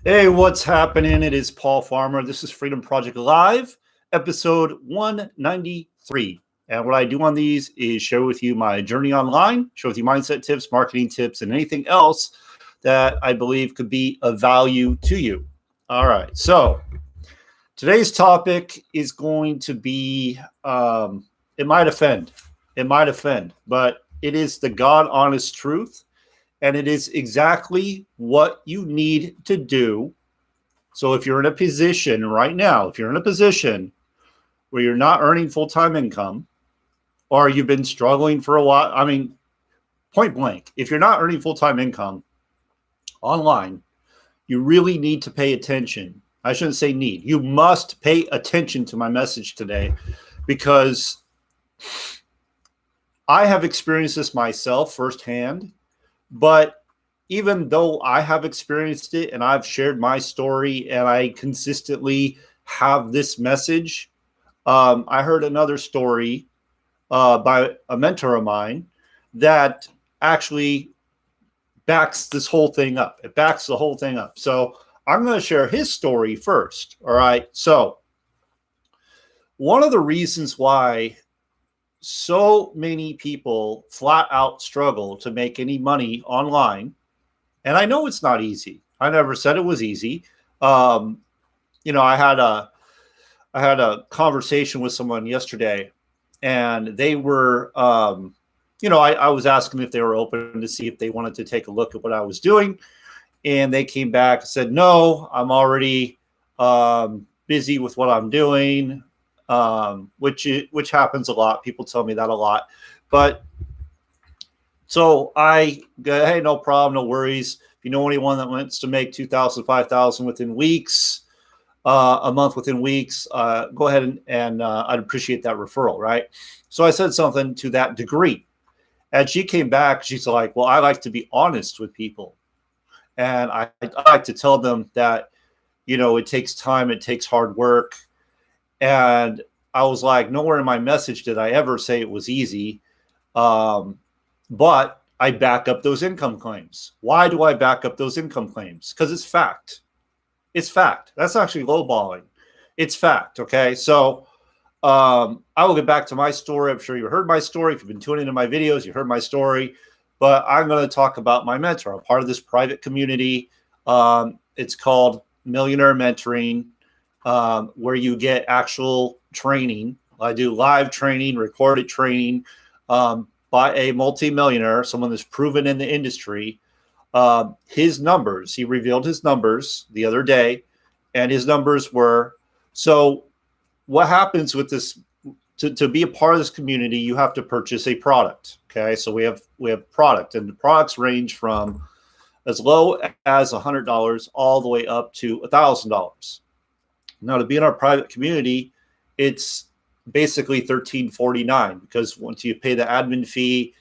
Hey, what's happening? It is Paul Farmer. This is Freedom Project Live, episode 193. And what I do on these is share with you my journey online, share with you mindset tips, marketing tips, and anything else that I believe could be of value to you. All right. So today's topic is going to be, it might offend. But it is the God honest truth. And it is exactly what you need to do. So if you're in a position right now, if you're in a position where you're not earning full-time income, or you've been struggling for a while, I mean, point blank, if you're not earning full-time income online, you really need to pay attention. I shouldn't say need. You must pay attention to my message today, because I have experienced this myself firsthand. But even though I have experienced it and I've shared my story and I consistently have this message, I heard another story by a mentor of mine that actually backs this whole thing up. It backs the whole thing up. So I'm going to share his story first. All right. So one of the reasons why so many people flat out struggle to make any money online, and I know it's not easy. I never said it was easy. I had a conversation with someone yesterday, and they were, I was asking if they were open to see if they wanted to take a look at what I was doing, and they came back and said, "No, I'm already busy with what I'm doing." Which happens a lot. People tell me that a lot. But so I go, hey, no problem, no worries. If you know anyone that wants to make 2,000, 5,000 within weeks, a month within weeks, go ahead and I'd appreciate that referral, right? So I said something to that degree. And she came back, she's like, well, I like to be honest with people. And I like to tell them that, it takes time, it takes hard work. And I was like, nowhere in my message did I ever say it was easy. But I back up those income claims. Why do I back up those income claims? Because it's fact. It's fact. That's actually lowballing. It's fact. Okay. So I will get back to my story. I'm sure you heard my story. If you've been tuning into my videos, you heard my story. But I'm going to talk about my mentor. I'm part of this private community. It's called Millionaire Mentoring. Where you get actual training. I do live training, recorded training by a multimillionaire, someone that's proven in the industry. His numbers, he revealed his numbers the other day, and his numbers were, so what happens with this, to be a part of this community, you have to purchase a product. Okay. So we have product, and the products range from as low as $100 all the way up to $1,000. Now, to be in our private community, it's basically $13.49, because once you pay the admin fee,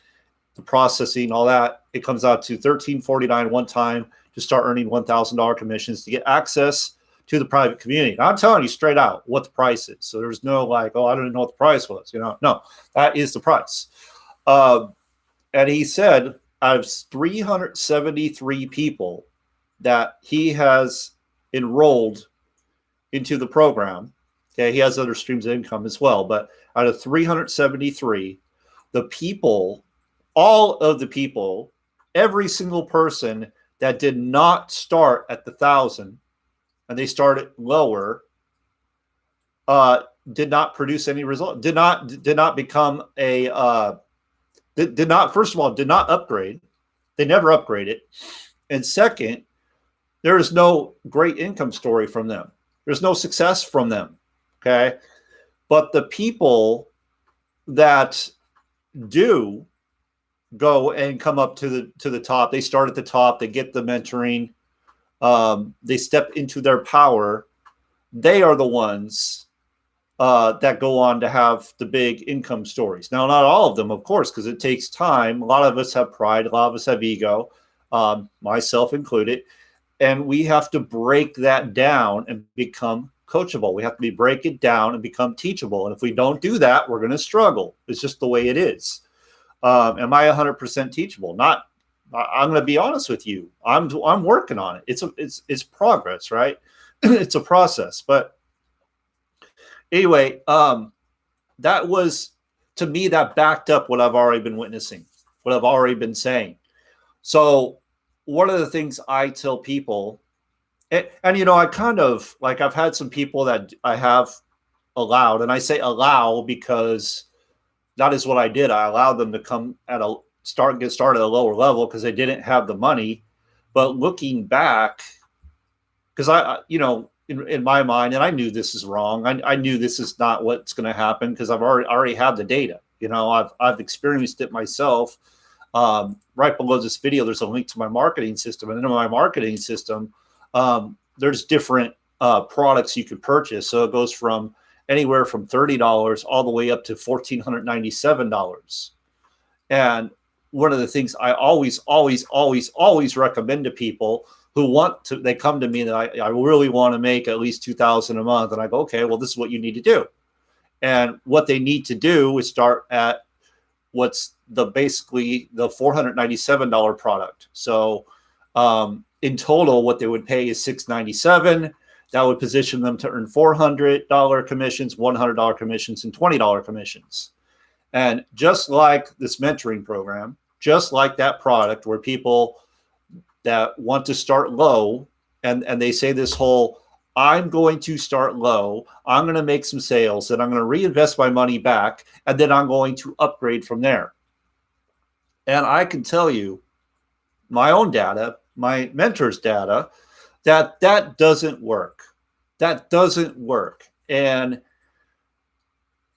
the processing, all that, it comes out to $13.49 one time to start earning $1,000 commissions to get access to the private community. Now, I'm telling you straight out what the price is. So there's no like, oh, I don't know what the price was. No, that is the price. And he said out of 373 people that he has enrolled into the program. Okay, he has other streams of income as well, but out of 373, all of the people, every single person that did not start at the 1,000 and they started lower, did not produce any result. Did not become first of all, did not upgrade. They never upgraded, and second, there is no great income story from them. There's no success from them, okay? But the people that do go and come up to the top, they start at the top, they get the mentoring, they step into their power, they are the ones that go on to have the big income stories. Now, not all of them, of course, because it takes time. A lot of us have pride, a lot of us have ego, myself included. And we have to break that down and become coachable. We have to break it down and become teachable. And if we don't do that, we're going to struggle. It's just the way it is. Am I 100% teachable? Not I'm going to be honest with you. I'm working on it. It's progress, right? It's a process. But anyway, that was, to me, that backed up what I've already been witnessing, what I've already been saying. So one of the things I tell people, and you know, I kind of like, I've had some people that I have allowed, and I say allow because that is what I did. I allowed them to come get started at a lower level because they didn't have the money. But looking back, because you know, in my mind, and I knew this is wrong. I knew this is not what's going to happen because I've already had the data. You know, I've experienced it myself. Right below this video, there's a link to my marketing system, and in my marketing system, there's different products you can purchase. So it goes from anywhere from $30 all the way up to $1,497. And one of the things I always recommend to people who want to, they come to me that I really want to make at least $2,000 a month. And I go, okay, well, this is what you need to do. And what they need to do is start at what's basically the $497 product. So in total, what they would pay is $697. That would position them to earn $400 commissions, $100 commissions, and $20 commissions. And just like this mentoring program, just like that product where people that want to start low and they say this whole, I'm going to start low, I'm going to make some sales, and I'm going to reinvest my money back, and then I'm going to upgrade from there. And I can tell you my own data, my mentor's data, that doesn't work. That doesn't work. And,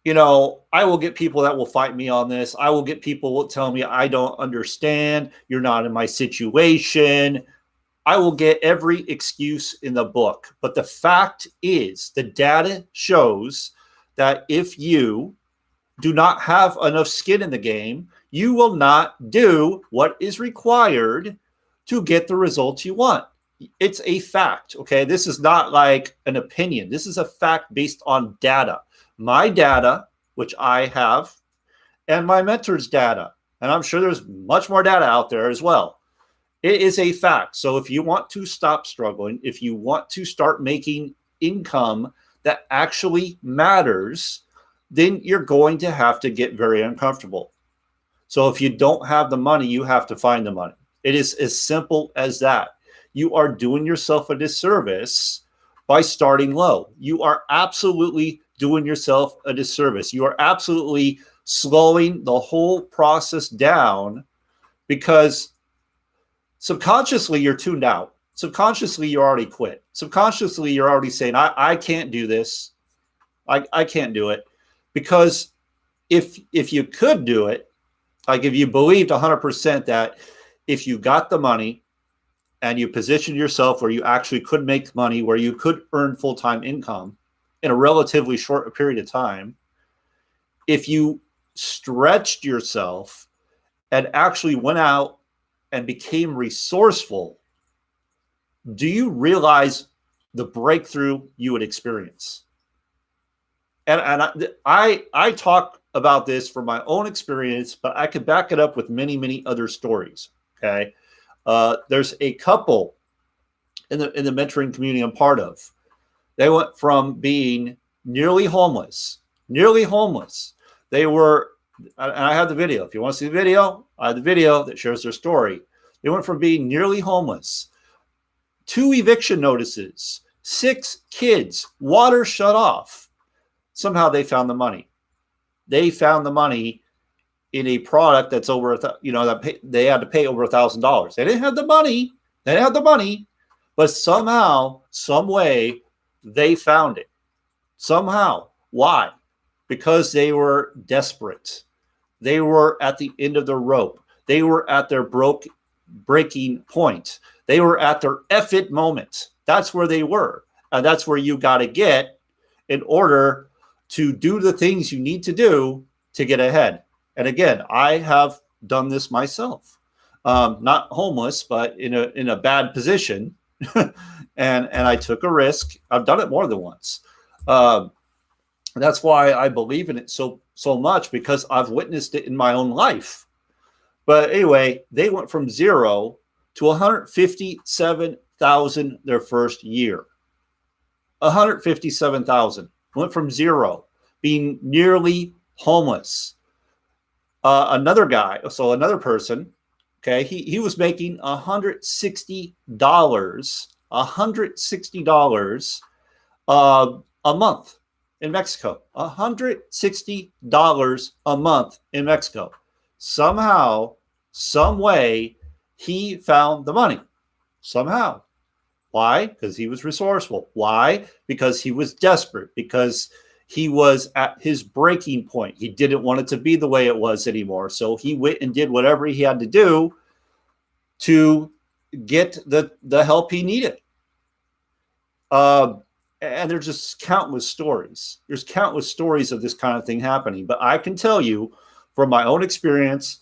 you know, I will get people that will fight me on this. I will get people who will tell me, I don't understand. You're not in my situation. I will get every excuse in the book. But the fact is, the data shows that if you do not have enough skin in the game, you will not do what is required to get the results you want. It's a fact, okay? This is not like an opinion. This is a fact based on data. My data, which I have, and my mentor's data. And I'm sure there's much more data out there as well. It is a fact. So if you want to stop struggling, if you want to start making income that actually matters, then you're going to have to get very uncomfortable. So if you don't have the money, you have to find the money. It is as simple as that. You are doing yourself a disservice by starting low. You are absolutely doing yourself a disservice. You are absolutely slowing the whole process down because subconsciously you're tuned out. Subconsciously you already quit. Subconsciously you're already saying, I can't do this. I can't do it. Because if you could do it, like if you believed 100% that if you got the money and you positioned yourself where you actually could make money, where you could earn full-time income in a relatively short period of time, if you stretched yourself and actually went out and became resourceful, do you realize the breakthrough you would experience? And I talk about this from my own experience, but I could back it up with many, many other stories. Okay. There's a couple in the mentoring community I'm part of. They went from being nearly homeless. They were, and I have the video. If you want to see the video, I have the video that shows their story. They went from being nearly homeless, 2 eviction notices, 6 kids, water shut off. Somehow they found the money. They found the money in a product that's over, they had to pay over $1,000. They didn't have the money. But somehow, some way, they found it. Somehow. Why? Because they were desperate. They were at the end of the rope. They were at their breaking point. They were at their F-it moment. That's where they were. And that's where you got to get in order to do the things you need to do to get ahead. And again, I have done this myself. Not homeless, but in a bad position. and I took a risk. I've done it more than once. That's why I believe in it so much, because I've witnessed it in my own life. But anyway, they went from 0 to 157,000 their first year. 157,000 went from 0, being nearly homeless. Another person, okay, he was making $160 a month in Mexico. $160 a month in Mexico. Somehow, some way, he found the money. Somehow. Why? Because he was resourceful. Why? Because he was desperate. Because he was at his breaking point. He didn't want it to be the way it was anymore. So he went and did whatever he had to do to get the help he needed. And there's just countless stories. There's countless stories of this kind of thing happening. But I can tell you from my own experience,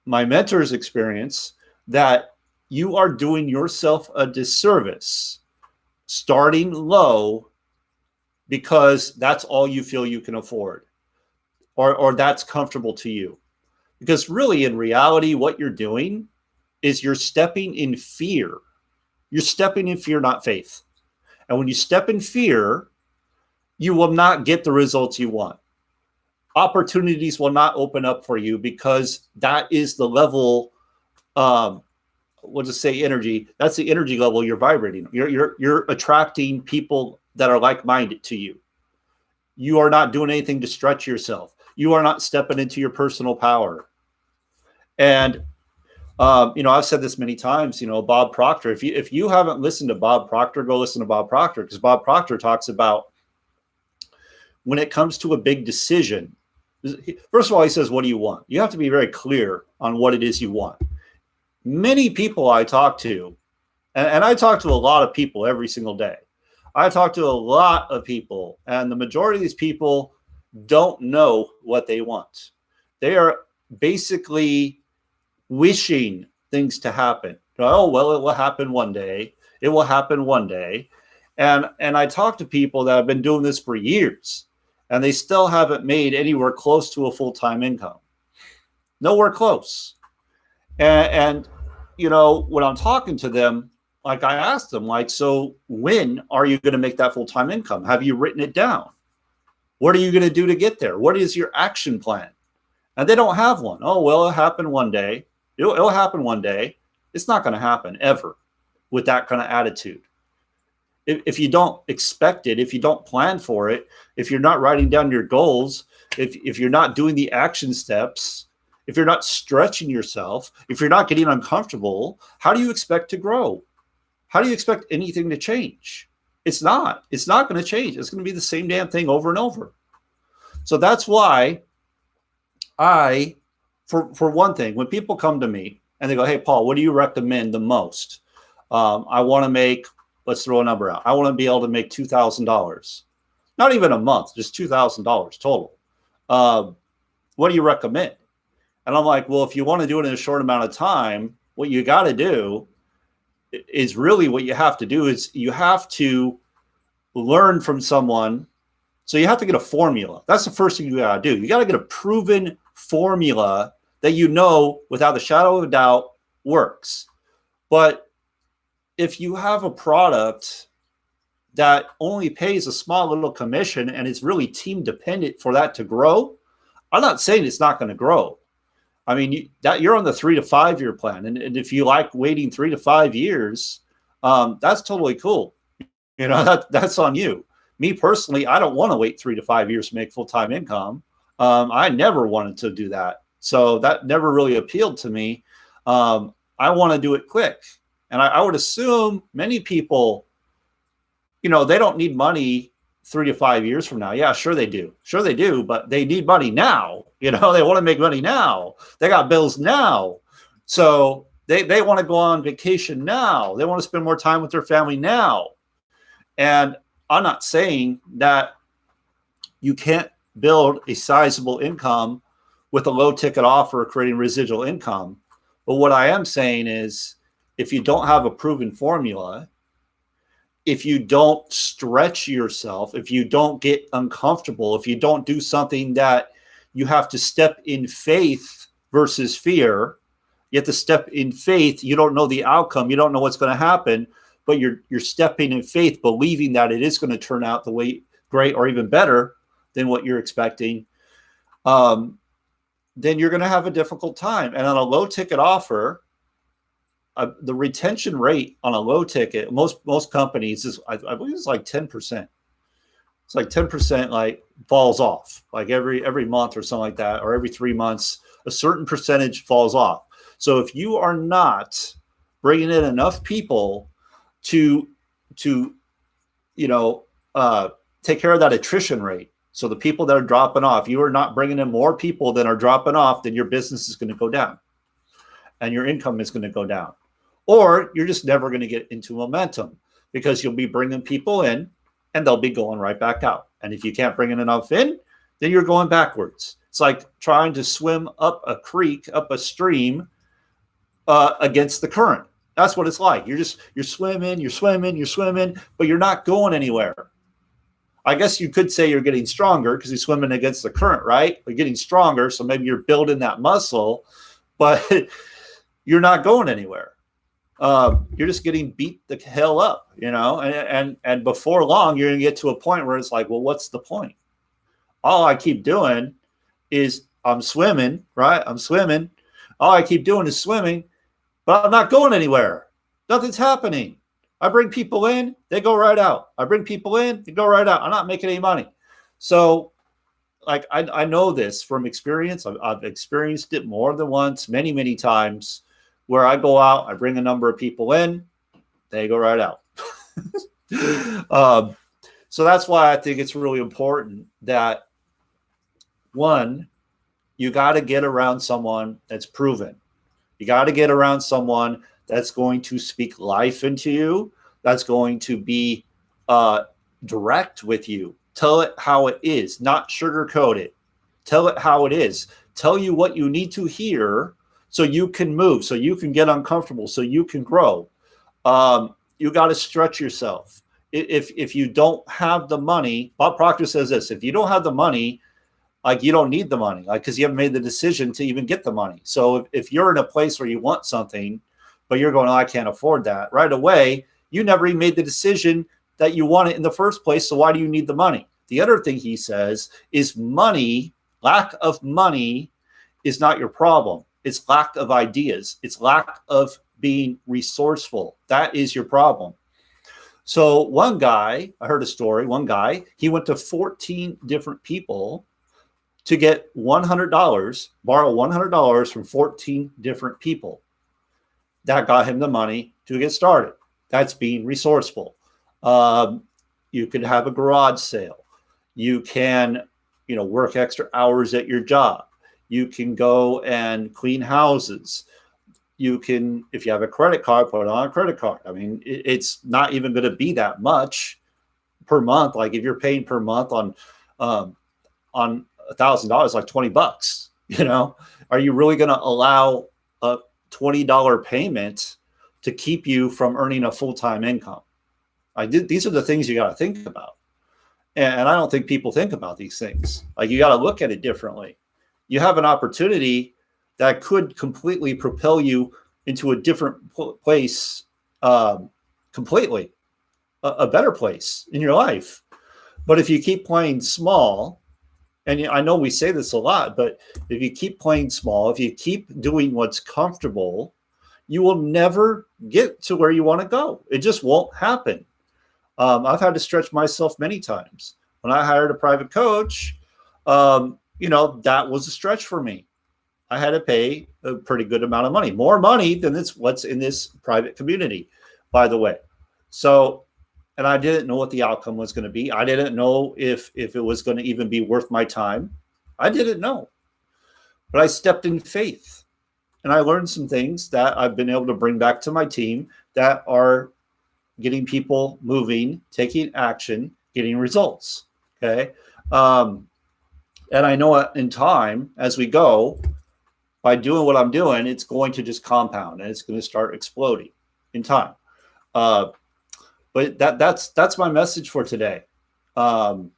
my mentor's experience, that you are doing yourself a disservice starting low because that's all you feel you can afford, or that's comfortable to you. Because really, in reality, what you're doing is you're stepping in fear. You're stepping in fear, not faith. And when you step in fear, you will not get the results you want. Opportunities will not open up for you because that is the level, we'll just say energy. That's the energy level you're vibrating. You're attracting people that are like-minded to you. You are not doing anything to stretch yourself. You are not stepping into your personal power. And I've said this many times, Bob Proctor, if you haven't listened to Bob Proctor, go listen to Bob Proctor, because Bob Proctor talks about when it comes to a big decision. First of all, he says, what do you want? You have to be very clear on what it is you want. Many people I talk to, and I talk to a lot of people every single day. I talk to a lot of people, and the majority of these people don't know what they want. They are basically wishing things to happen. Oh, well, it will happen one day. It will happen one day. And I talk to people that have been doing this for years, and they still haven't made anywhere close to a full-time income. Nowhere close. And when I'm talking to them, like I asked them, so when are you going to make that full-time income? Have you written it down? What are you going to do to get there? What is your action plan? And they don't have one. Oh, well, it'll happen one day. It'll happen one day. It's not going to happen ever with that kind of attitude. If you don't expect it, if you don't plan for it, if you're not writing down your goals, if you're not doing the action steps, if you're not stretching yourself, if you're not getting uncomfortable, how do you expect to grow? How do you expect anything to change? It's not going to change. It's going to be the same damn thing over and over. So that's why for one thing, when people come to me and they go, hey, Paul, what do you recommend the most? I want to make, let's throw a number out. I want to be able to make $2,000, not even a month, just $2,000 total. What do you recommend? And I'm like, well, if you want to do it in a short amount of time, what you got to do is really what you have to do is you have to learn from someone. So you have to get a formula. That's the first thing you got to do. You got to get a proven formula that without a shadow of a doubt works. But if you have a product that only pays a small little commission and it's really team dependent for that to grow, I'm not saying it's not going to grow. I mean, you're on the 3 to 5 year plan. And if you like waiting 3 to 5 years, that's totally cool. That's on you. Me personally, I don't want to wait 3 to 5 years to make full-time income. I never wanted to do that. So that never really appealed to me. I want to do it quick. And I would assume many people, they don't need money 3 to 5 years from now. Yeah, sure they do. Sure they do. But they need money now. They want to make money now. They got bills now. So they want to go on vacation now. They want to spend more time with their family now. And I'm not saying that you can't build a sizable income with a low ticket offer creating residual income. But what I am saying is if you don't have a proven formula, if you don't stretch yourself, if you don't get uncomfortable, if you don't do something that you have to step in faith versus fear, You have to step in faith. You don't know the outcome. You don't know what's going to happen, but you're stepping in faith, believing that it is going to turn out the way great or even better than what you're expecting. Then you're going to have a difficult time. And on a low ticket offer, the retention rate on a low ticket, most companies is, I believe it's like 10%. It's like 10% like falls off, like every month or something like that, or every 3 months, a certain percentage falls off. So if you are not bringing in enough people to take care of that attrition rate, so the people that are dropping off, you are not bringing in more people than are dropping off, then your business is going to go down and your income is going to go down. Or you're just never going to get into momentum because you'll be bringing people in and they'll be going right back out. And if you can't bring in enough in, then you're going backwards. It's like trying to swim up a creek, up a stream against the current. That's what it's like. You're swimming, but you're not going anywhere. I guess you could say you're getting stronger because you're swimming against the current, right? You're getting stronger, so maybe you're building that muscle, but you're not going anywhere. You're just getting beat the hell up, and before long, you're going to get to a point where it's like, well, what's the point? All I keep doing is I'm swimming, right? I'm swimming. All I keep doing is swimming, but I'm not going anywhere. Nothing's happening. I bring people in, they go right out. I bring people in, they go right out. I'm not making any money. So like, I know this from experience. I've experienced it more than once, many, many times, where I go out, I bring a number of people in, they go right out. So that's why I think it's really important that, one, you got to get around someone that's proven. You got to get around someone that's going to speak life into you, that's going to be direct with you. Tell it how it is, not sugarcoat it. Tell it how it is. Tell you what you need to hear so you can move, so you can get uncomfortable, so you can grow. You got to stretch yourself. If you don't have the money, Bob Proctor says this, if you don't have the money, like, you don't need the money, like, because you haven't made the decision to even get the money. So if you're in a place where you want something, but you're going, oh, I can't afford that, right away, you never even made the decision that you want it in the first place. So why do you need the money? The other thing he says is money, lack of money is not your problem. It's lack of ideas. It's lack of being resourceful. That is your problem. So one guy, I heard a story, he went to 14 different people to get $100, borrow $100 from 14 different people. That got him the money to get started. That's being resourceful. You could have a garage sale. You can, work extra hours at your job. You can go and clean houses. You can, if you have a credit card, put it on a credit card. I mean, it's not even going to be that much per month. Like, if you're paying per month on $1,000, like $20, are you really going to allow a $20 payment to keep you from earning a full-time income? These are the things you got to think about. And I don't think people think about these things. Like, you got to look at it differently. You have an opportunity that could completely propel you into a different place, completely, a better place in your life. But if you keep playing small, and I know we say this a lot, but if you keep playing small, if you keep doing what's comfortable, you will never get to where you want to go. It just won't happen. I've had to stretch myself many times. When I hired a private coach, that was a stretch for me. I had to pay a pretty good amount of money, more money than what's in this private community, by the way. So, and I didn't know what the outcome was going to be. I didn't know if it was going to even be worth my time. I didn't know. But I stepped in faith. And I learned some things that I've been able to bring back to my team that are getting people moving, taking action, getting results. Okay. And I know in time, as we go, by doing what I'm doing, it's going to just compound and it's going to start exploding in time. But that's my message for today. And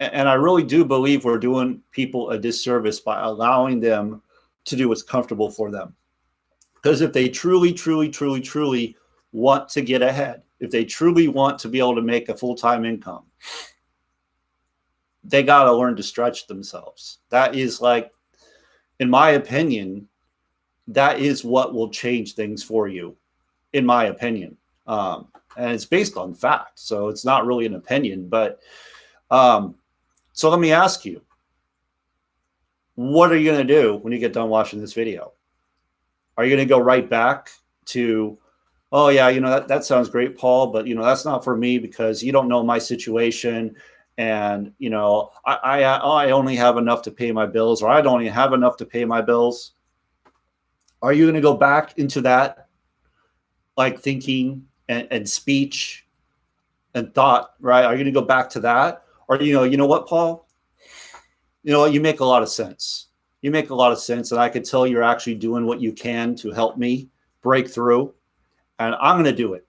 I really do believe we're doing people a disservice by allowing them to do what's comfortable for them. Because if they truly, truly, truly, truly want to get ahead, if they truly want to be able to make a full-time income, they got to learn to stretch themselves. That is, like, in my opinion, that is what will change things for you, in my opinion. And it's based on fact. So it's not really an opinion. But so let me ask you, what are you going to do when you get done watching this video? Are you going to go right back to, oh, yeah, that sounds great, Paul, but, that's not for me because you don't know my situation. And, I only have enough to pay my bills, or I don't even have enough to pay my bills. Are you going to go back into that, like, thinking and speech and thought, right? Are you going to go back to that? Or, you know what, Paul? You know what? You make a lot of sense. You make a lot of sense. And I could tell you're actually doing what you can to help me break through. And I'm going to do it.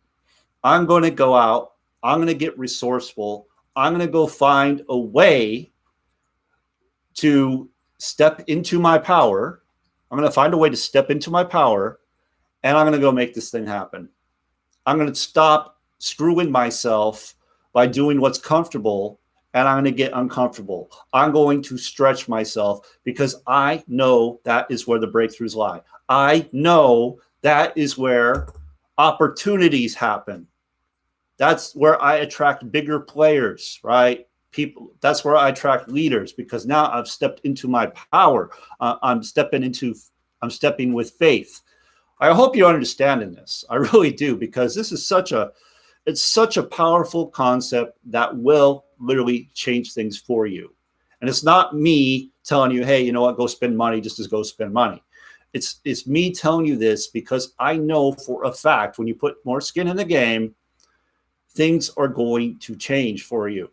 I'm going to go out. I'm going to get resourceful. I'm going to go find a way to step into my power. I'm going to find a way to step into my power, and I'm going to go make this thing happen. I'm going to stop screwing myself by doing what's comfortable, and I'm going to get uncomfortable. I'm going to stretch myself because I know that is where the breakthroughs lie. I know that is where opportunities happen. That's where I attract bigger players, right? People. That's where I attract leaders, because now I've stepped into my power. I'm stepping with faith. I hope you're understanding this. I really do, because this is such a powerful concept that will literally change things for you. And it's not me telling you, hey, you know what, go spend money just as go spend money. It's me telling you this because I know for a fact when you put more skin in the game, things are going to change for you.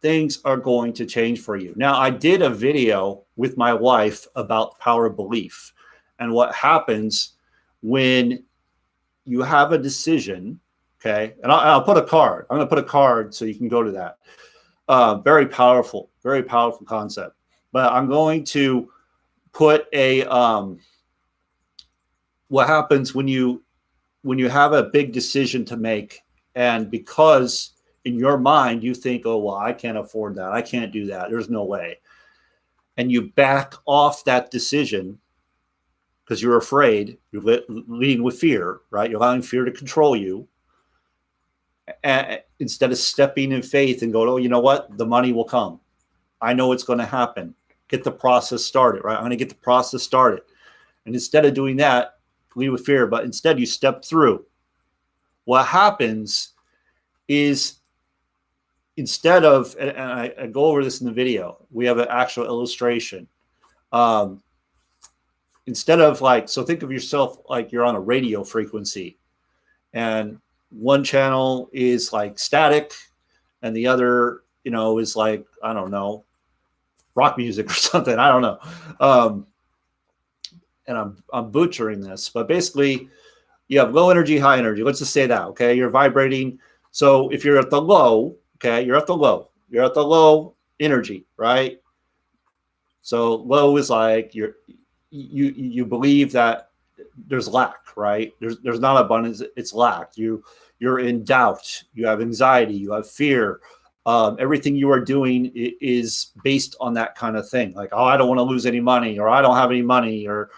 Things are going to change for you. Now, I did a video with my wife about power of belief and what happens when you have a decision, okay? And I'll put a card. I'm going to put a card so you can go to that. Very powerful concept. But I'm going to put a what happens when you have a big decision to make, and because in your mind you think, oh, well, I can't afford that, I can't do that, there's no way, and you back off that decision because you're afraid, you're leading with fear, right? You're allowing fear to control you, and instead of stepping in faith and going, oh, you know what, the money will come, I know it's going to happen, get the process started, right? I'm going to get the process started. And instead of doing that, lead with fear, but instead you step through. What happens is, instead of, and I go over this in the video, we have an actual illustration. Instead of, like, so think of yourself like you're on a radio frequency, and one channel is like static and the other, is like, I don't know, rock music or something. I don't know. And I'm butchering this, but basically you have low energy, high energy. Let's just say that, okay? You're vibrating. So if you're at the low, okay, you're at the low energy, right? So low is like you believe that there's lack, right? There's not abundance, it's lack. You're in doubt, you have anxiety, you have fear. Everything you are doing is based on that kind of thing. Like, oh, I don't want to lose any money, or I don't have any money, or,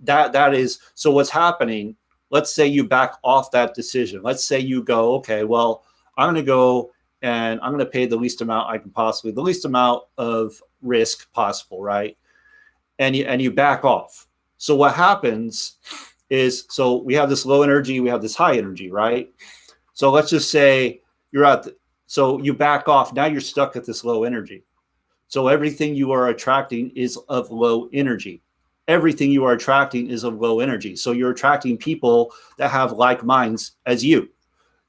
that is. So what's happening, let's say you back off that decision. Let's say you go, okay, well, I'm going to go and I'm going to pay the least amount I can possibly, the least amount of risk possible, right? And you back off. So what happens is, so we have this low energy, we have this high energy, right? So let's just say so you back off. Now you're stuck at this low energy. So everything you are attracting is of low energy. Everything you are attracting is of low energy. So you're attracting people that have like minds as you,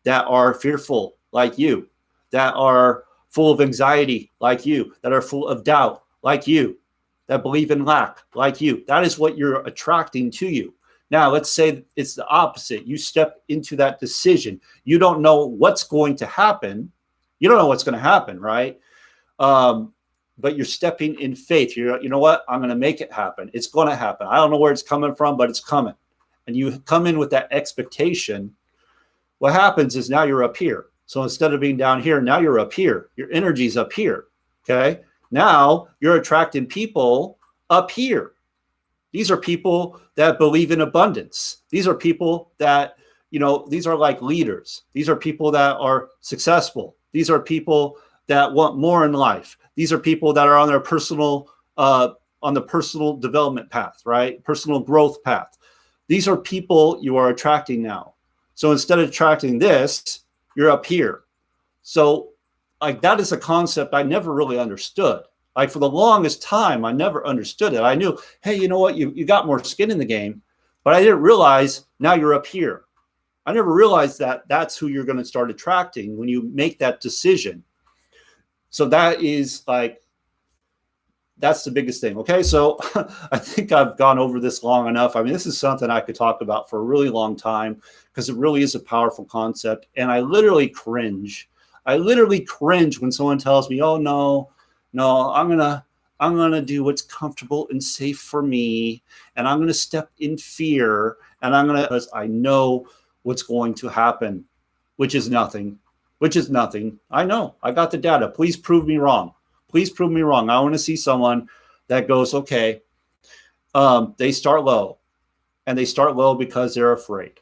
that are fearful like you, that are full of anxiety like you, that are full of doubt like you, that believe in lack like you. That is what you're attracting to you. Now, let's say it's the opposite. You step into that decision. You don't know what's going to happen. You don't know what's going to happen, right? but you're stepping in faith. You know what? I'm going to make it happen. It's going to happen. I don't know where it's coming from, but it's coming. And you come in with that expectation. What happens is now you're up here. So instead of being down here, now you're up here. Your energy's up here. Okay. Now you're attracting people up here. These are people that believe in abundance. These are people that, these are like leaders. These are people that are successful. These are people that want more in life. These are people that are on their personal, on the personal development path, right? Personal growth path. These are people you are attracting now. So instead of attracting this, you're up here. So like that is a concept I never really understood. Like for the longest time, I never understood it. I knew, hey, you know what? You got more skin in the game, but I didn't realize now you're up here. I never realized that that's who you're going to start attracting when you make that decision. So that is like, that's the biggest thing. Okay. So I think I've gone over this long enough. I mean, this is something I could talk about for a really long time because it really is a powerful concept. And I literally cringe. When someone tells me, oh, no, I'm going to do what's comfortable and safe for me. And I'm going to step in fear. And because I know what's going to happen, which is nothing. I know. I got the data. Please prove me wrong. I want to see someone that goes, okay, they start low, and they start low because they're afraid.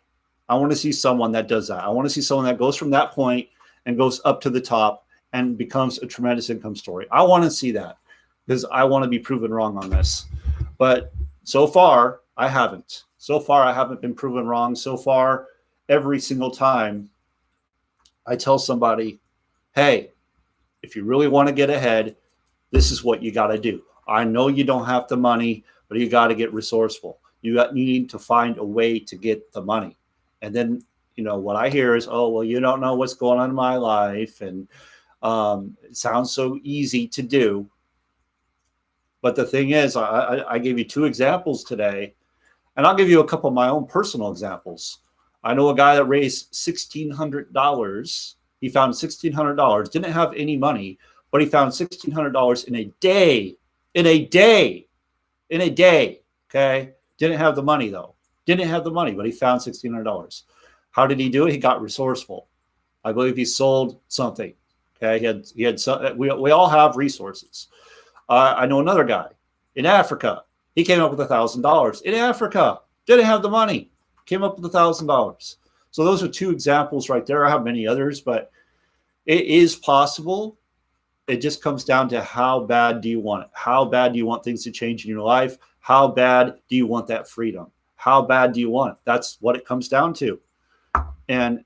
I want to see someone that does that. I want to see someone that goes from that point and goes up to the top and becomes a tremendous income story. I want to see that because I want to be proven wrong on this. But so far, I haven't. Been proven wrong. So far, every single time I tell somebody, hey, if you really want to get ahead, this is what you got to do. I know you don't have the money, but you got to get resourceful. You need to find a way to get the money. And then, what I hear is, oh, well, you don't know what's going on in my life. And it sounds so easy to do. But the thing is, I gave you 2 examples today, and I'll give you a couple of my own personal examples. I know a guy that raised $1,600. He found $1,600, didn't have any money, but he found $1,600 in a day. Okay. Didn't have the money though. But he found $1,600. How did he do it? He got resourceful. I believe he sold something. Okay. He had some, we all have resources. I know another guy in Africa. He came up with $1,000 in Africa. Didn't have the money. Came up with $1,000. So those are 2 examples right there. I have many others, but it is possible. It just comes down to how bad do you want it? How bad do you want things to change in your life? How bad do you want that freedom? How bad do you want it? That's what it comes down to. And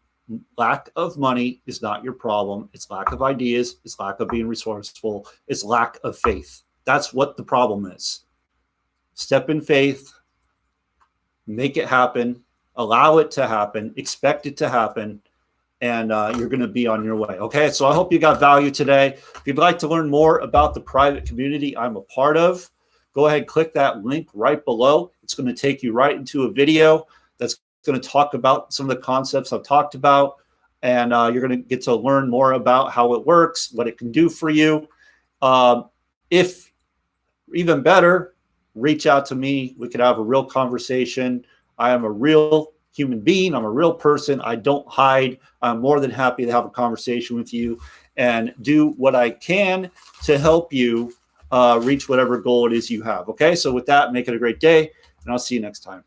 lack of money is not your problem. It's lack of ideas. It's lack of being resourceful. It's lack of faith. That's what the problem is. Step in faith. Make it happen. Allow it to happen, expect it to happen, and you're going to be on your way. Okay, so I hope you got value today. If you'd like to learn more about the private community I'm a part of, go ahead, click that link right below. It's going to take you right into a video that's going to talk about some of the concepts I've talked about, and you're going to get to learn more about how it works, what it can do for you. If even better, reach out to me. We could have a real conversation. I am a real human being. I'm a real person. I don't hide. I'm more than happy to have a conversation with you and do what I can to help you reach whatever goal it is you have. Okay, so with that, make it a great day, and I'll see you next time.